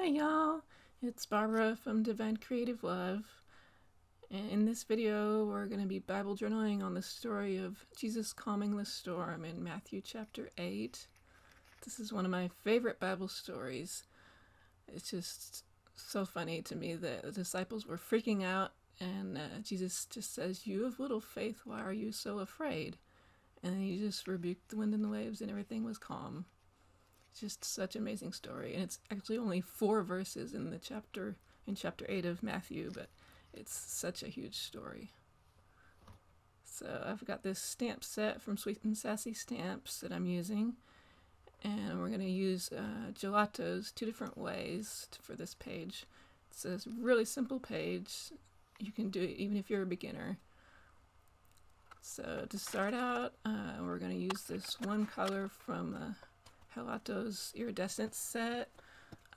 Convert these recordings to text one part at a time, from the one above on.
Hi y'all, it's Barbara from Divine Creative Love, and in this video we're going to be Bible journaling on the story of Jesus calming the storm in Matthew chapter 8. This is one of my favorite Bible stories. It's just so funny to me that the disciples were freaking out and Jesus just says, "You have little faith, why are you so afraid?" And he just rebuked the wind and the waves and everything was calm. Just such an amazing story, and it's actually only 4 verses in chapter 8 of Matthew, but it's such a huge story. So I've got this stamp set from Sweet and Sassy Stamps that I'm using, and we're going to use Gelatos 2 different ways for this page. It's a really simple page. You can do it even if you're a beginner. So to start out, we're going to use this one color from Gelatos iridescent set.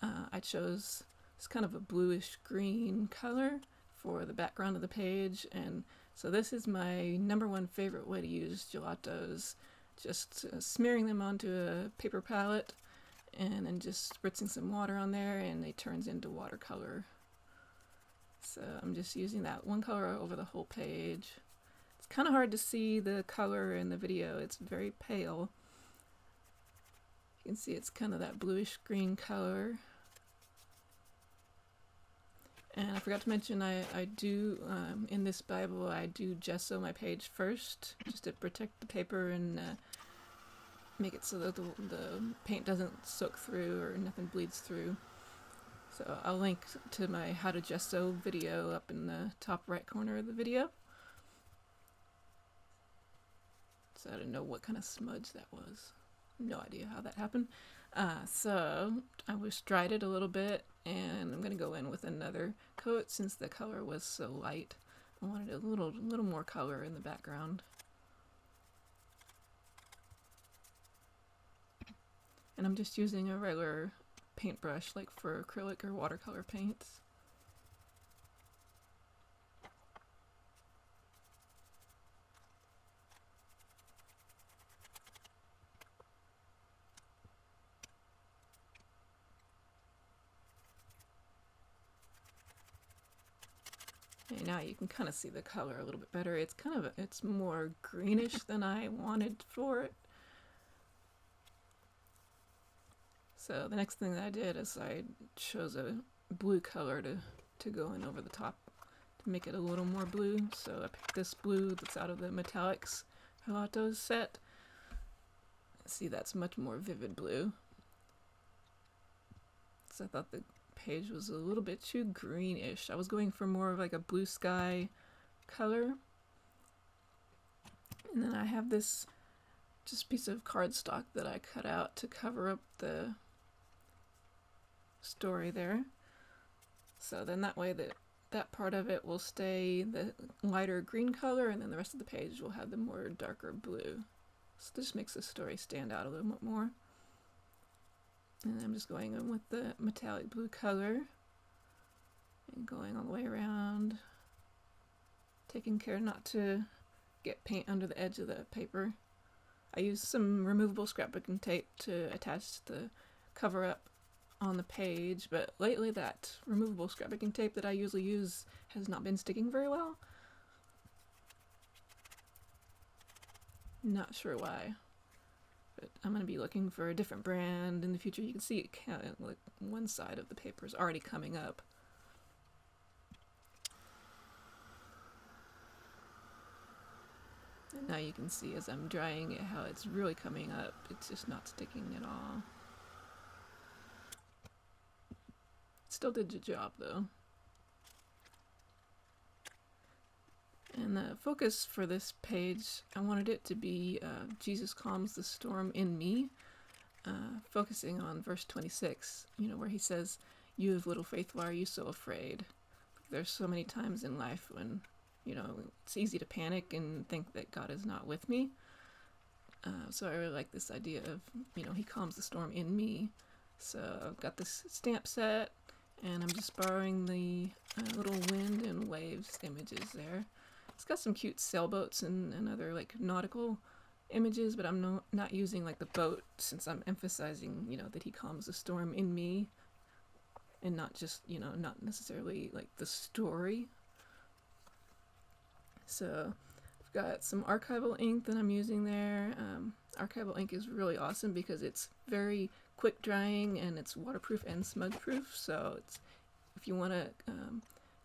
I chose this kind of a bluish green color for the background of the page, and so this is my #1 favorite way to use gelatos. Just smearing them onto a paper palette and then just spritzing some water on there, and it turns into watercolor. So I'm just using that one color over the whole page. It's kind of hard to see the color in the video, it's very pale. You can see it's kind of that bluish green color. And I forgot to mention I do, in this Bible, I do gesso my page first, just to protect the paper and make it so that the paint doesn't soak through or nothing bleeds through. So I'll link to my how to gesso video up in the top right corner of the video. So I don't know what kind of smudge that was. No idea how that happened. So I just dried it a little bit, and I'm going to go in with another coat since the color was so light. I wanted a little more color in the background. And I'm just using a regular paintbrush like for acrylic or watercolor paints. And now you can kind of see the color a little bit better. It's more greenish than I wanted for it. So the next thing that I did is I chose a blue color to go in over the top to make it a little more blue. So I picked this blue that's out of the Metallics Gelatos set. See, that's much more vivid blue. So I thought the page was a little bit too greenish. I was going for more of like a blue sky color. And then I have this just piece of cardstock that I cut out to cover up the story there. So then that way that part of it will stay the lighter green color, and then the rest of the page will have the more darker blue. So this makes the story stand out a little bit more. And I'm just going in with the metallic blue color and going all the way around, taking care not to get paint under the edge of the paper. I used some removable scrapbooking tape to attach the cover up on the page, but lately that removable scrapbooking tape that I usually use has not been sticking very well. Not sure why. But I'm going to be looking for a different brand in the future. You can see it kind of like one side of the paper is already coming up. And now you can see as I'm drying it how it's really coming up. It's just not sticking at all. Still did the job though. And the focus for this page, I wanted it to be Jesus calms the storm in me, focusing on verse 26, where he says, "You have little faith, why are you so afraid?" There's so many times in life when, it's easy to panic and think that God is not with me. So I really like this idea of, he calms the storm in me. So I've got this stamp set, and I'm just borrowing the little wind and waves images there. It's got some cute sailboats and other like nautical images, but I'm not using like the boat since I'm emphasizing, that he calms the storm in me and not just, not necessarily like the story. So I've got some archival ink that I'm using there. Archival ink is really awesome because it's very quick drying and it's waterproof and smudge proof. So if you want to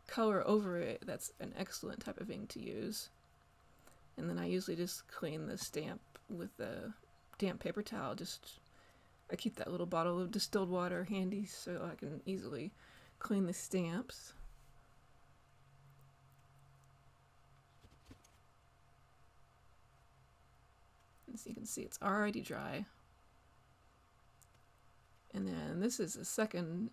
color over it, that's an excellent type of ink to use. And then I usually just clean the stamp with a damp paper towel. I keep that little bottle of distilled water handy so I can easily clean the stamps. As you can see, it's already dry. And then this is a second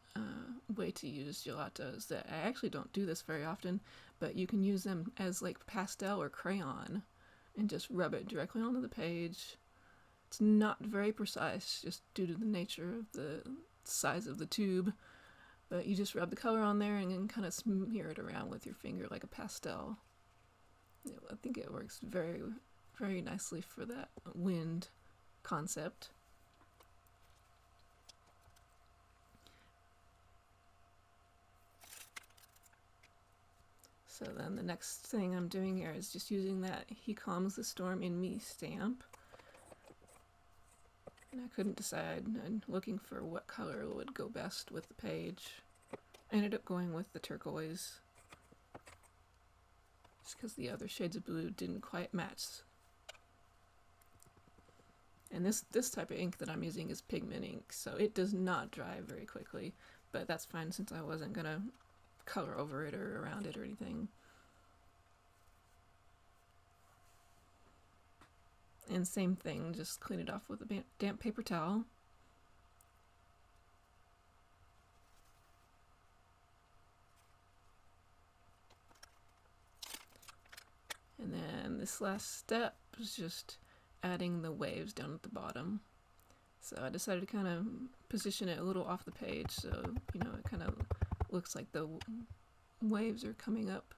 way to use gelatos that I actually don't do this very often, but you can use them as like pastel or crayon and just rub it directly onto the page. It's not very precise just due to the nature of the size of the tube, but you just rub the color on there and then kind of smear it around with your finger like a pastel. I think it works very, very nicely for that wind concept. So then the next thing I'm doing here is just using that He Calms the Storm in Me stamp. And I couldn't decide. I'm looking for what color would go best with the page. I ended up going with the turquoise, just because the other shades of blue didn't quite match. And this type of ink that I'm using is pigment ink, so it does not dry very quickly, but that's fine since I wasn't going to color over it or around it or anything. And same thing, just clean it off with a damp paper towel. And then this last step is just adding the waves down at the bottom. So I decided to kind of position it a little off the page so, it kind of looks like the waves are coming up.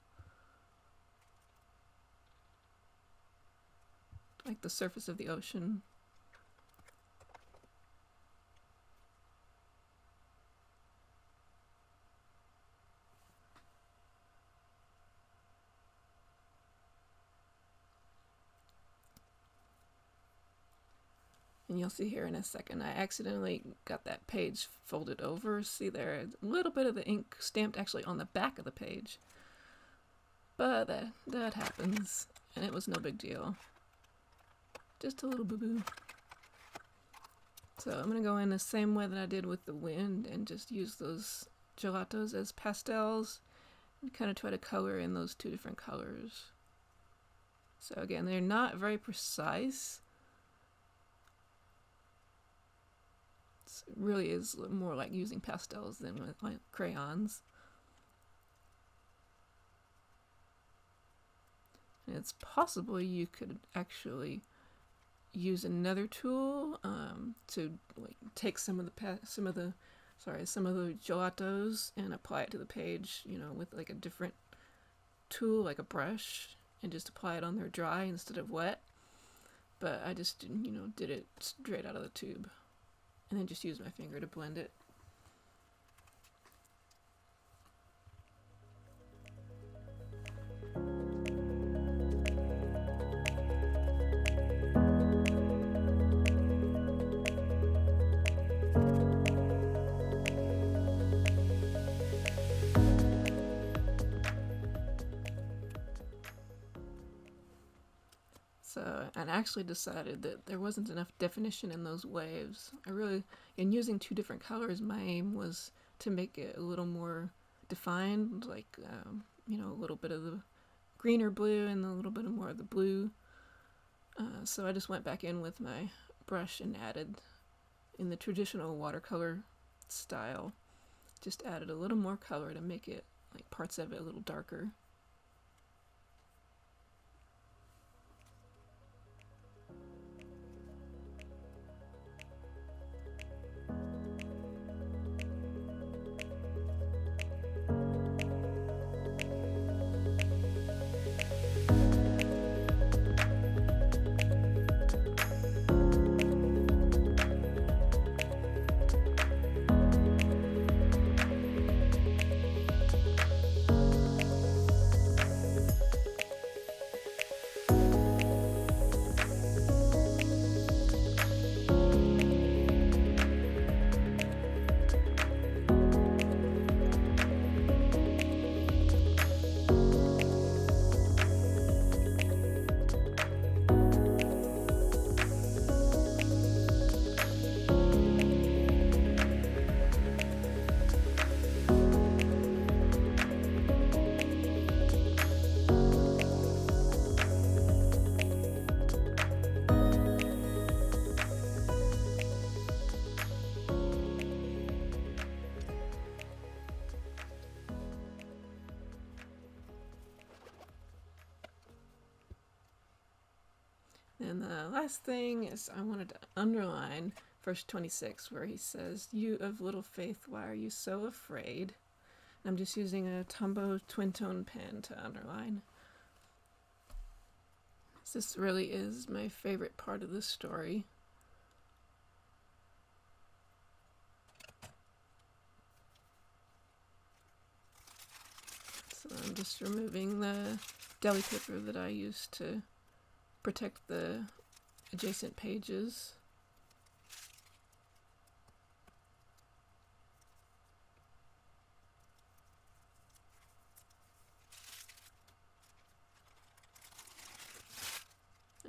Like the surface of the ocean. And you'll see here in a second, I accidentally got that page folded over. See there, a little bit of the ink stamped actually on the back of the page. But that happens, and it was no big deal. Just a little boo-boo. So I'm going to go in the same way that I did with the wind and just use those gelatos as pastels and kind of try to color in those two different colors. So again, they're not very precise. It really is more like using pastels than with like crayons. And it's possible you could actually use another tool to like take some of the gelatos and apply it to the page, with like a different tool, like a brush, and just apply it on there dry instead of wet. But I just did it straight out of the tube, and then just use my finger to blend it. So, and I actually decided that there wasn't enough definition in those waves. In using two different colors, my aim was to make it a little more defined, like, a little bit of the greener blue and a little bit more of the blue. So I just went back in with my brush and added, in the traditional watercolor style, just added a little more color to make it, like, parts of it a little darker. And the last thing is I wanted to underline verse 26 where he says, "You of little faith, why are you so afraid?" I'm just using a Tombow twin tone pen to underline. This really is my favorite part of the story. So I'm just removing the deli paper that I used to protect the adjacent pages.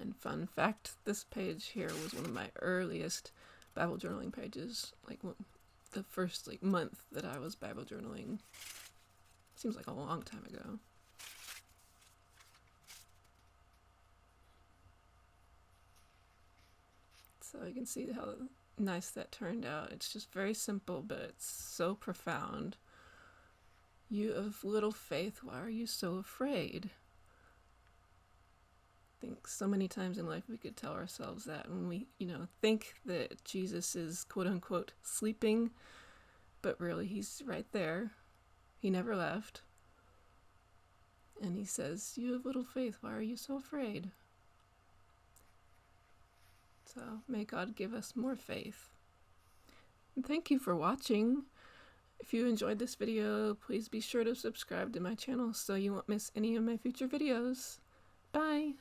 And fun fact, this page here was one of my earliest Bible journaling pages, like the first month that I was Bible journaling. Seems like a long time ago. So you can see how nice that turned out. It's just very simple, but it's so profound. You of little faith, why are you so afraid? I think so many times in life we could tell ourselves that when we, think that Jesus is quote unquote sleeping, but really he's right there. He never left. And he says, "You have little faith, why are you so afraid?" So may God give us more faith. And thank you for watching. If you enjoyed this video, please be sure to subscribe to my channel so you won't miss any of my future videos. Bye!